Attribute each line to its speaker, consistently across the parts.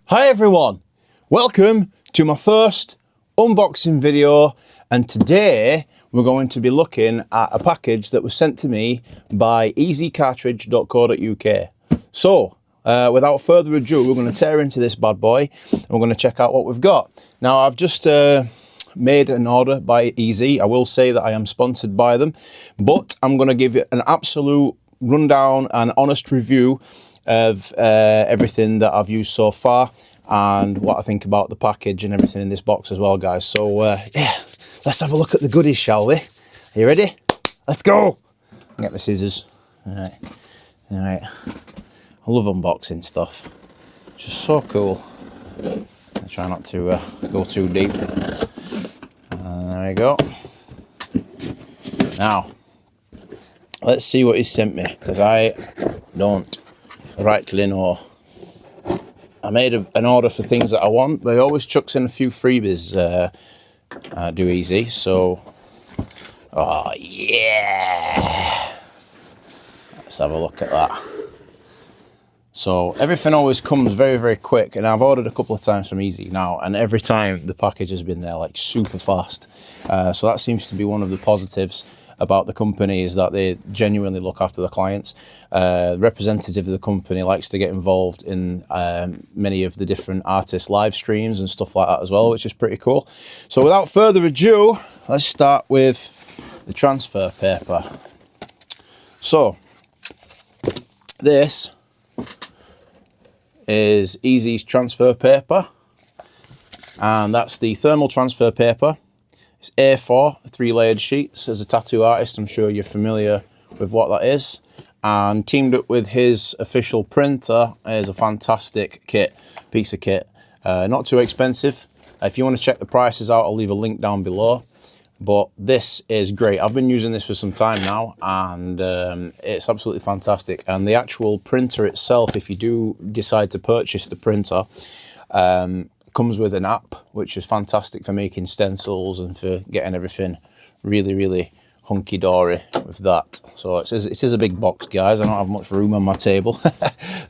Speaker 1: Hi everyone, welcome to my first unboxing video, and today we're going to be looking at a package that was sent to me by EZCartridge.co.uk. So without further ado, we're going to tear into this bad boy and we're going to check out what we've got. Now I've just made an order by EZ. I will say that I am sponsored by them, but I'm going to give you an absolute rundown and honest review of everything that I've used so far and what I think about the package and everything in this box as well, guys. So yeah, let's have a look at the goodies, shall we? Are you ready? Let's go. Get my scissors. All right. I love unboxing stuff. It's just so cool. I try not to go too deep. There we go. Now let's see what he sent me, because I don't rightly know. I made an order for things that I want, but he always chucks in a few freebies. Do easy. So, oh yeah, let's have a look at that. So everything always comes very, very quick, and I've ordered a couple of times from EZ now, and every time the package has been there like super fast. So that seems to be one of the positives about the company, is that they genuinely look after the clients. Representative of the company likes to get involved in many of the different artists' live streams and stuff like that as well, which is pretty cool. So without further ado, let's start with the transfer paper. So this is EZ's transfer paper, and that's the thermal transfer paper. It's A4, 3-layered sheets. As a tattoo artist, I'm sure you're familiar with what that is. And teamed up with his official printer is a fantastic piece of kit. Not too expensive. If you want to check the prices out, I'll leave a link down below. But this is great. I've been using this for some time now, and it's absolutely fantastic. And the actual printer itself, if you do decide to purchase the printer, comes with an app, which is fantastic for making stencils and for getting everything really, really hunky-dory with that. So it is a big box, guys. I don't have much room on my table.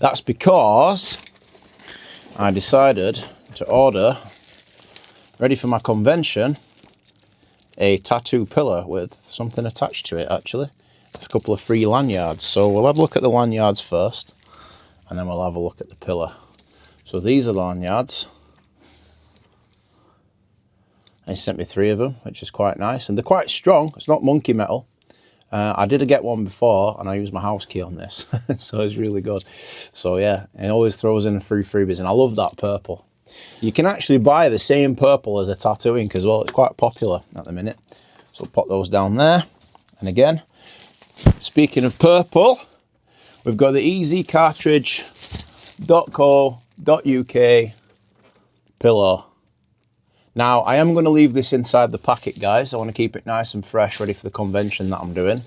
Speaker 1: That's because I decided to order, ready for my convention, a tattoo pillar with something attached to it, actually. A couple of free lanyards. So we'll have a look at the lanyards first, and then we'll have a look at the pillar. So these are the lanyards. He sent me 3 of them, which is quite nice, and they're quite strong. It's not monkey metal. I did get one before, and I used my house key on this, so it's really good. So yeah, it always throws in free freebies, and I love that purple. You can actually buy the same purple as a tattoo ink as well. It's quite popular at the minute. So pop those down there. And again, speaking of purple, we've got the EZCartridge.co.uk pillow. Now, I am going to leave this inside the packet, guys. I want to keep it nice and fresh, ready for the convention that I'm doing.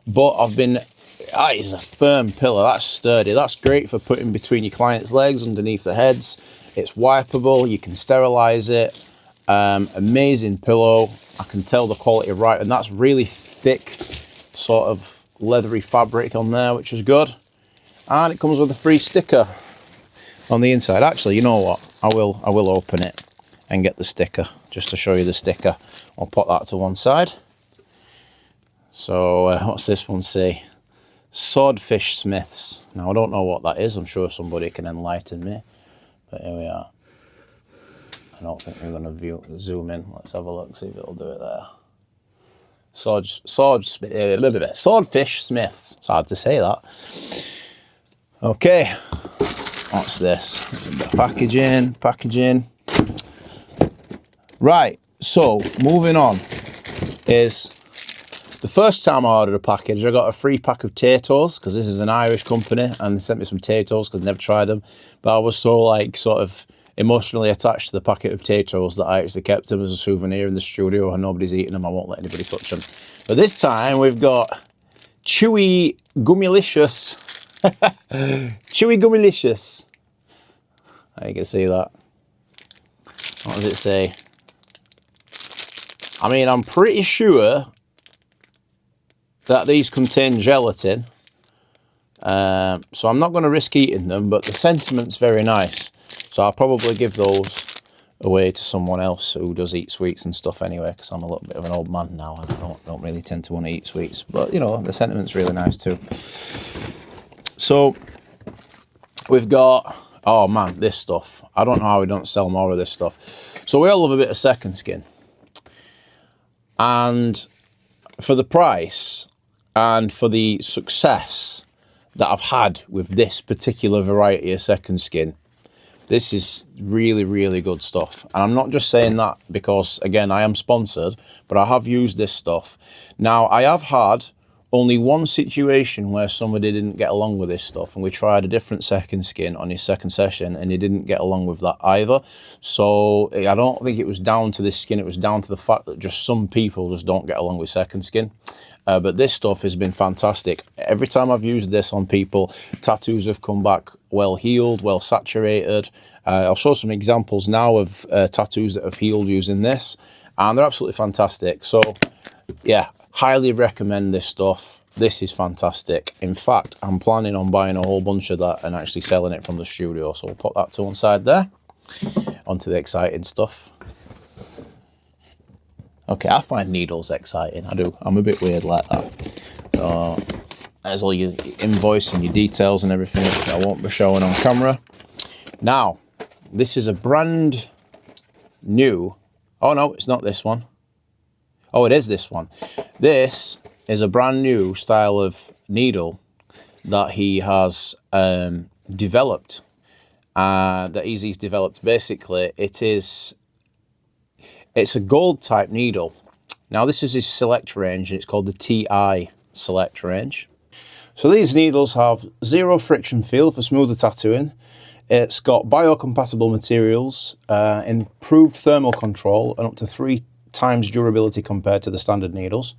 Speaker 1: But that is a firm pillow. That's sturdy. That's great for putting between your client's legs, underneath the heads. It's wipeable. You can sterilize it. Amazing pillow. I can tell the quality right, and that's really thick, sort of leathery fabric on there, which is good. And it comes with a free sticker on the inside. Actually, you know what? I will open it and get the sticker, just to show you the sticker. I'll put that to one side. So what's this one say? Swordfish Smiths. Now I don't know what that is. I'm sure somebody can enlighten me. But here we are. I don't think we're going to zoom in. Let's have a look, see if it'll do it there. Swordfish Smiths. It's hard to say that. Okay. What's this? Packaging. Right, so moving on is the first time I ordered a package, I got a free pack of potatoes, because this is an Irish company, and they sent me some potatoes because I've never tried them. But I was so sort of emotionally attached to the packet of potatoes that I actually kept them as a souvenir in the studio, and nobody's eating them. I won't let anybody touch them. But this time we've got Chewy Gummylicious. Chewy Gummylicious. You can see that. What does it say? I mean, I'm pretty sure that these contain gelatin. So I'm not going to risk eating them, but the sentiment's very nice. So So I'll probably give those away to someone else who does eat sweets and stuff anyway, because I'm a little bit of an old man now and I don't really tend to want to eat sweets. But, you know, the sentiment's really nice too. So we've got, oh man, this stuff. I don't know how we don't sell more of this stuff. So we all love a bit of second skin. And for the price and for the success that I've had with this particular variety of second skin, this is really, really good stuff. And I'm not just saying that because, again, I am sponsored, but I have used this stuff. Now, I have had only one situation where somebody didn't get along with this stuff, and we tried a different second skin on his second session and he didn't get along with that either. So I don't think it was down to this skin, it was down to the fact that just some people just don't get along with second skin. But this stuff has been fantastic. Every time I've used this on people, tattoos have come back well healed, well saturated. I'll show some examples now of tattoos that have healed using this, and they're absolutely fantastic. So yeah, highly recommend this stuff. This is fantastic. In fact, I'm planning on buying a whole bunch of that and actually selling it from the studio. So we'll put that to one side there. Onto the exciting stuff. Okay, I find needles exciting. I do. I'm a bit weird like that. There's all your invoice and your details and everything that I won't be showing on camera. Now, this is a brand new. Oh no, it's not this one. Oh, it is this one. This is a brand new style of needle that he has developed. That EZ's developed. Basically, it's a gold type needle. Now this is his select range, and it's called the TI select range. So these needles have zero friction feel for smoother tattooing. It's got biocompatible materials, improved thermal control, and up to 3 times durability compared to the standard needles.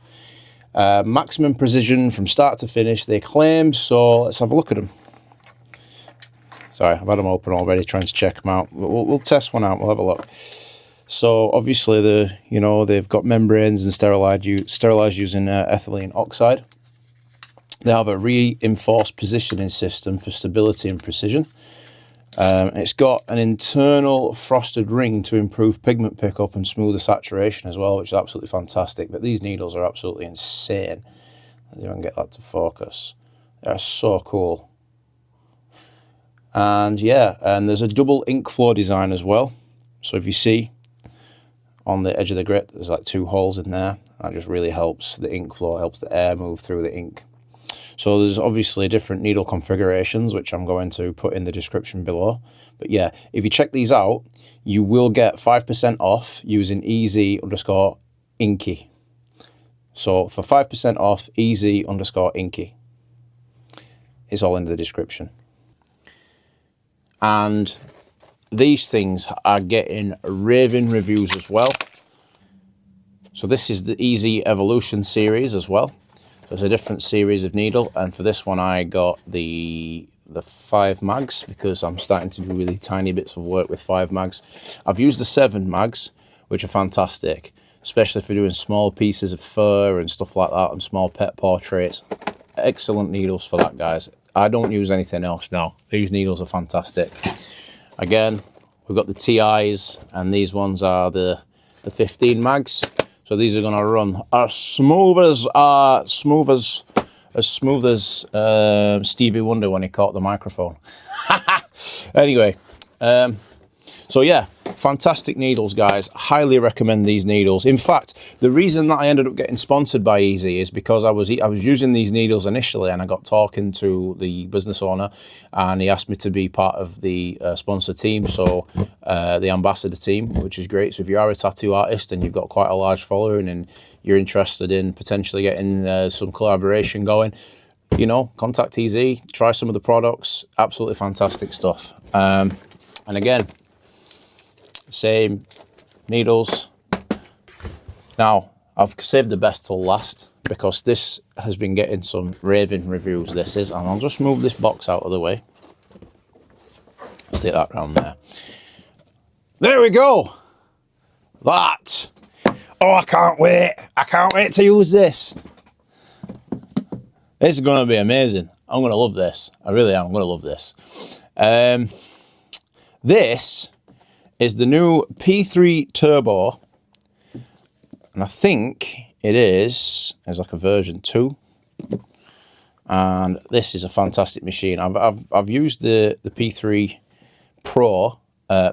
Speaker 1: Maximum precision from start to finish, they claim. So let's have a look at them. Sorry, I've had them open already, trying to check them out. We'll test one out. We'll have a look. So obviously they've got membranes and sterilized using ethylene oxide. They have a reinforced positioning system for stability and precision. It's got an internal frosted ring to improve pigment pickup and smoother saturation as well, which is absolutely fantastic. But these needles are absolutely insane. Let's see if I can get that to focus. They're so cool. And yeah, and there's a double ink flow design as well. So if you see on the edge of the grit, there's like 2 holes in there. That just really helps the ink flow, helps the air move through the ink. So there's obviously different needle configurations, which I'm going to put in the description below. But yeah, if you check these out, you will get 5% off using EZ_Inky. So for 5% off, EZ_Inky. It's all in the description. And these things are getting raving reviews as well. So this is the EZ Evolution series as well. There's a different series of needle, and for this one I got the 5 mags because I'm starting to do really tiny bits of work with 5 mags. I've used the 7 mags, which are fantastic, especially for doing small pieces of fur and stuff like that and small pet portraits. Excellent needles for that, guys. I don't use anything else now. These needles are fantastic. Again, we've got the TIs, and these ones are the 15 mags. So these are going to run as smooth as Stevie Wonder when he caught the microphone. Anyway, so yeah, fantastic needles, guys. Highly recommend these needles. In fact, the reason that I ended up getting sponsored by EZ is because I was using these needles initially, and I got talking to the business owner, and he asked me to be part of the sponsor team, so the ambassador team, which is great. So if you are a tattoo artist and you've got quite a large following and you're interested in potentially getting some collaboration going, you know, contact EZ, try some of the products. Absolutely fantastic stuff. And again, same needles. Now, I've saved the best till last because this has been getting some raving reviews, this is, and I'll just move this box out of the way. Stick that round there. There we go. That. Oh, I can't wait. I can't wait to use this. This is going to be amazing. I'm going to love this. I really am going to love this. This is the new P3 Turbo, and I think it is, there's like a version 2. And this is a fantastic machine. I've used the P3 Pro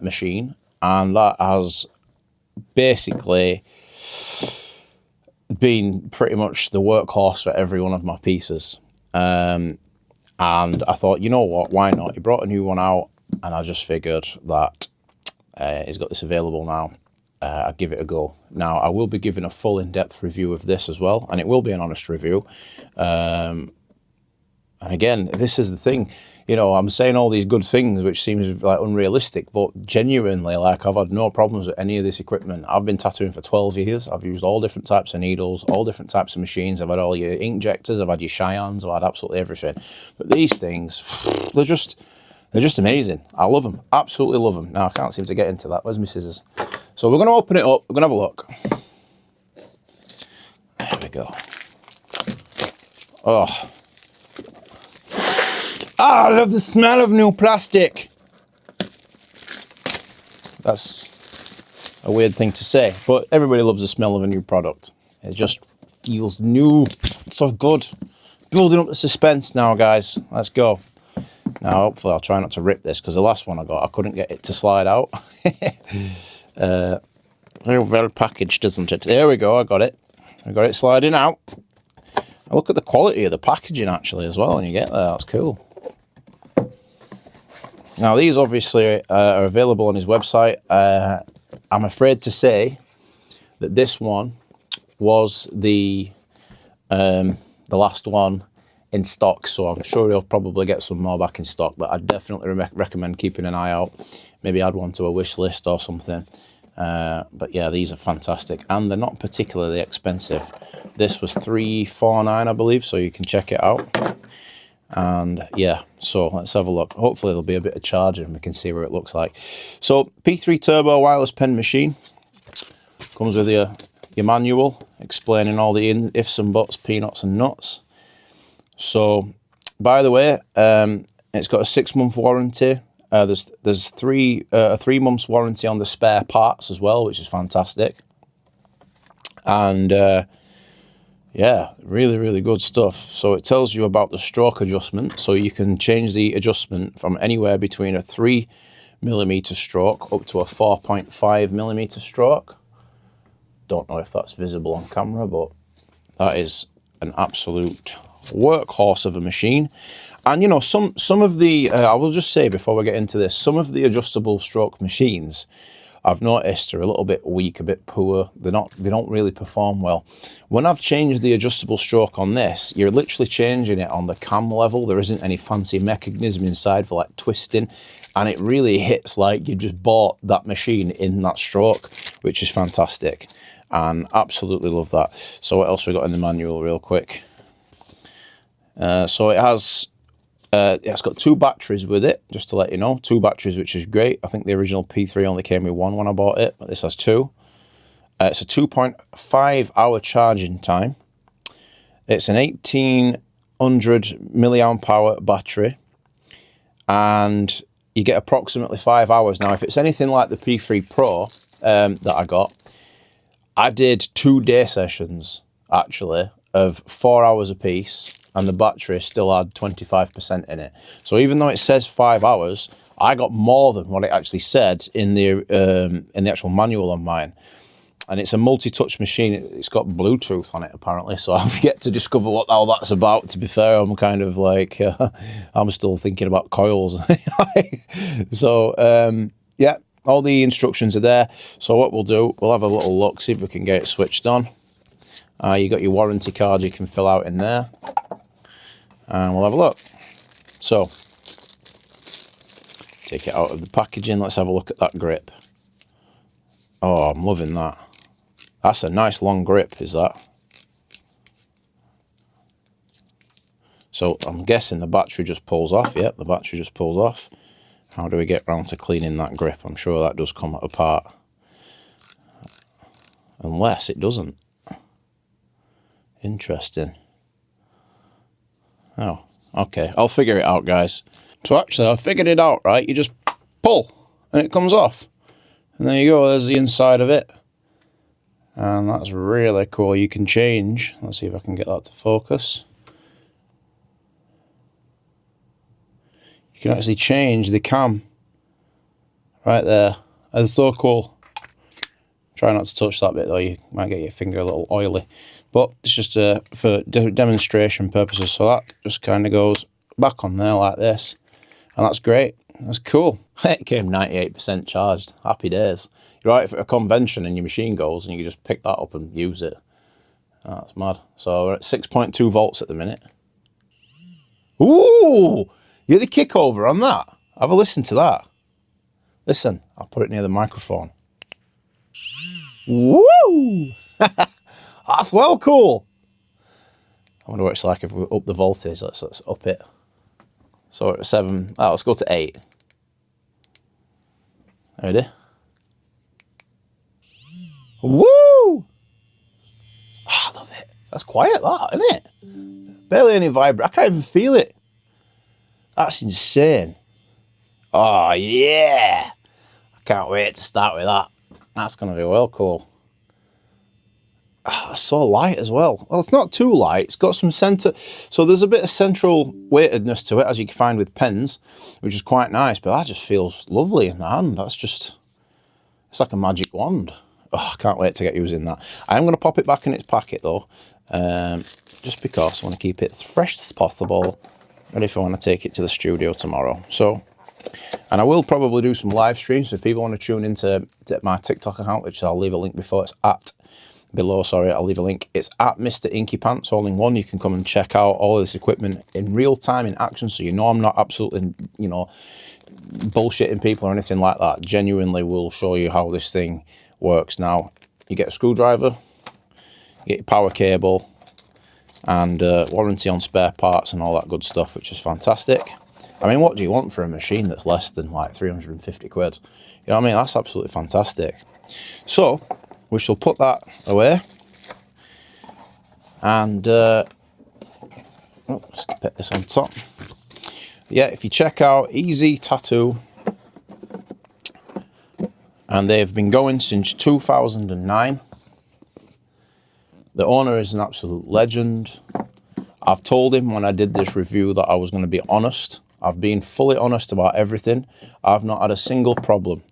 Speaker 1: machine, and that has basically been pretty much the workhorse for every one of my pieces. And I thought, you know what, why not? He brought a new one out, and I just figured that he's got this available now. I'll give it a go. Now, I will be giving a full in-depth review of this as well, and it will be an honest review. And again, this is the thing, you know, I'm saying all these good things, which seems like unrealistic, but genuinely, like, I've had no problems with any of this equipment. I've been tattooing for 12 years. I've used all different types of needles, all different types of machines. I've had all your injectors, I've had your Cheyennes, I've had absolutely everything. But these things, they're just amazing. I love them, absolutely love them. Now, I can't seem to get into that. Where's my scissors? So we're going to open it up. We're going to have a look. There we go. Oh. Ah, I love the smell of new plastic. That's a weird thing to say, but everybody loves the smell of a new product. It just feels new. It's so good. Building up the suspense now, guys. Let's go. Now, hopefully I'll try not to rip this, because the last one I got, I couldn't get it to slide out. Very well packaged, isn't it? There we go, I got it. I got it sliding out. I look at the quality of the packaging, actually, as well, when you get there. That's cool. Now, these obviously are available on his website. I'm afraid to say that this one was the last one in stock, so I'm sure he'll probably get some more back in stock, but I definitely recommend keeping an eye out. Maybe add one to a wish list or something. But yeah, these are fantastic, and they're not particularly expensive. This was $349, I believe, so you can check it out. And yeah, so let's have a look. Hopefully there'll be a bit of charge and we can see what it looks like. So P3 Turbo wireless pen machine comes with your manual explaining all the ifs and buts, peanuts and nuts. So by the way, it's got a 6-month warranty. There's a 3 months warranty on the spare parts as well, which is fantastic. And yeah, really, really good stuff. So it tells you about the stroke adjustment. So you can change the adjustment from anywhere between a 3mm stroke up to a 4.5mm stroke. Don't know if that's visible on camera, but that is an absolute workhorse of a machine. And you know, some of the I will just say before we get into this, some of the adjustable stroke machines I've noticed are a little bit weak, a bit poor. They don't really perform well. When I've changed the adjustable stroke on this, you're literally changing it on the cam level. There isn't any fancy mechanism inside for like twisting, and it really hits like you just bought that machine in that stroke, which is fantastic, and absolutely love that. So what else we got in the manual real quick? So it has it's got 2 batteries with it, just to let you know. 2 batteries, which is great. I think the original P3 only came with 1 when I bought it, but this has 2. It's a 2.5 hour charging time. It's an 1800 milliamp hour battery, and you get approximately 5 hours. Now, if it's anything like the P3 Pro that I got, I did 2 day sessions, actually, of 4 hours apiece, and the battery still had 25% in it. So even though it says 5 hours, I got more than what it actually said in the actual manual on mine. And it's a multi-touch machine. It's got Bluetooth on it, apparently. So I've yet to discover what all that's about. To be fair, I'm kind of like, I'm still thinking about coils. So, yeah, all the instructions are there. So what we'll do, we'll have a little look, see if we can get it switched on. You got your warranty card you can fill out in there. And we'll have a look. So, take it out of the packaging. Let's have a look at that grip. Oh, I'm loving that. That's a nice long grip, is that? So I'm guessing the battery just pulls off. Yep, the battery just pulls off. How do we get round to cleaning that grip? I'm sure that does come apart. Unless it doesn't. Interesting. Oh, okay. I'll figure it out, guys. So actually, I figured it out, right? You just pull, and it comes off. And there you go, there's the inside of it. And that's really cool. You can change, let's see if I can get that to focus. You can actually change the cam right there. That's so cool. Try not to touch that bit though, you might get your finger a little oily. But it's just for demonstration purposes. So that just kind of goes back on there like this. And that's great. That's cool. It came 98% charged. Happy days. You're right for a convention and your machine goes and you can just pick that up and use it. Oh, that's mad. So we're at 6.2 volts at the minute. Ooh! You hear the kick over on that? Have a listen to that. Listen, I'll put it near the microphone. Woo! That's well cool. I wonder what it's like if we up the voltage. Let's up it. So we're at 7. Oh, let's go to 8. Ready? Woo! Oh, I love it. That's quiet, that, isn't it? Barely any vibration. I can't even feel it. That's insane. Oh, yeah. I can't wait to start with that. That's going to be well cool. Oh, it's so light as well. Well, it's not too light. It's got some center. So there's a bit of central weightedness to it, as you can find with pens, which is quite nice. But that just feels lovely in the hand. That's just, it's like a magic wand. Oh, I can't wait to get using that. I'm going to pop it back in its packet though, just because I want to keep it as fresh as possible, ready if I want to take it to the studio tomorrow. So, and I will probably do some live streams. So if people want to tune into my TikTok account, which I'll leave a link before, it's at below, sorry, I'll leave a link. It's at Mr. Inky Pants, all in one. You can come and check out all of this equipment in real time, in action, so you know I'm not absolutely, you know, bullshitting people or anything like that. Genuinely will show you how this thing works. Now, you get a screwdriver, you get your power cable, and warranty on spare parts and all that good stuff, which is fantastic. I mean, what do you want for a machine that's less than like 350 quid? You know what I mean? That's absolutely fantastic. So, we shall put that away. And, let's put this on top. Yeah, if you check out EZ Tattoo, and they've been going since 2009. The owner is an absolute legend. I've told him when I did this review that I was going to be honest. I've been fully honest about everything. I've not had a single problem.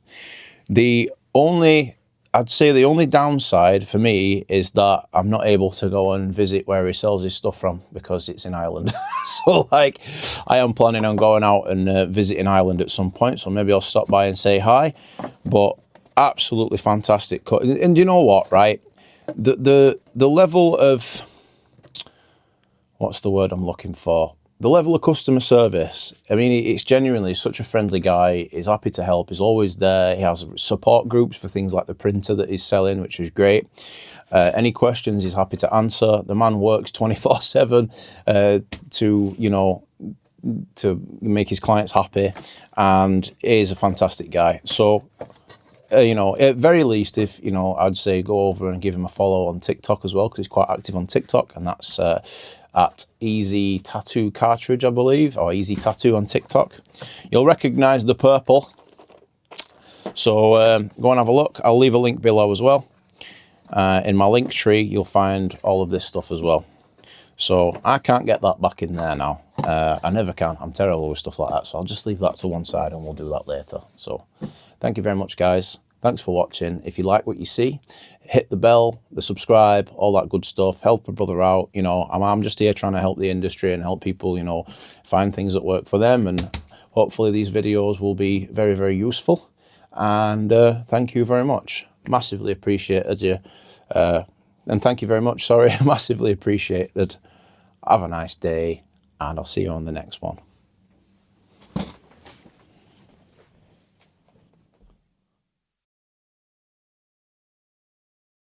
Speaker 1: I'd say the only downside for me is that I'm not able to go and visit where he sells his stuff from because it's in Ireland. So like, I am planning on going out and visiting Ireland at some point. So maybe I'll stop by and say hi, but absolutely fantastic cut. And you know what, right? The level of, what's the word I'm looking for? The level of customer service. I mean, it's genuinely such a friendly guy. He's happy to help. He's always there. He has support groups for things like the printer that he's selling, which is great. Any questions, he's happy to answer. The man works 24/7 to, you know, to make his clients happy, and he's a fantastic guy. So, you know, at very least, if, you know, I'd say go over and give him a follow on TikTok as well, because he's quite active on TikTok, and that's at EZ Tattoo Cartridge, I believe, or EZ Tattoo on TikTok. You'll recognize the purple. So go and have a look. I'll leave a link below as well. In my link tree, you'll find all of this stuff as well. So I can't get that back in there now. I never can. I'm terrible with stuff like that. So I'll just leave that to one side and we'll do that later. So thank you very much, guys. Thanks for watching. If you like what you see, hit the bell, the subscribe, all that good stuff. Help a brother out. You know, I'm just here trying to help the industry and help people, you know, find things that work for them. And hopefully these videos will be very, very useful. And thank you very much. Massively appreciated you. And thank you very much. Sorry, massively appreciated. Have a nice day, and I'll see you on the next one.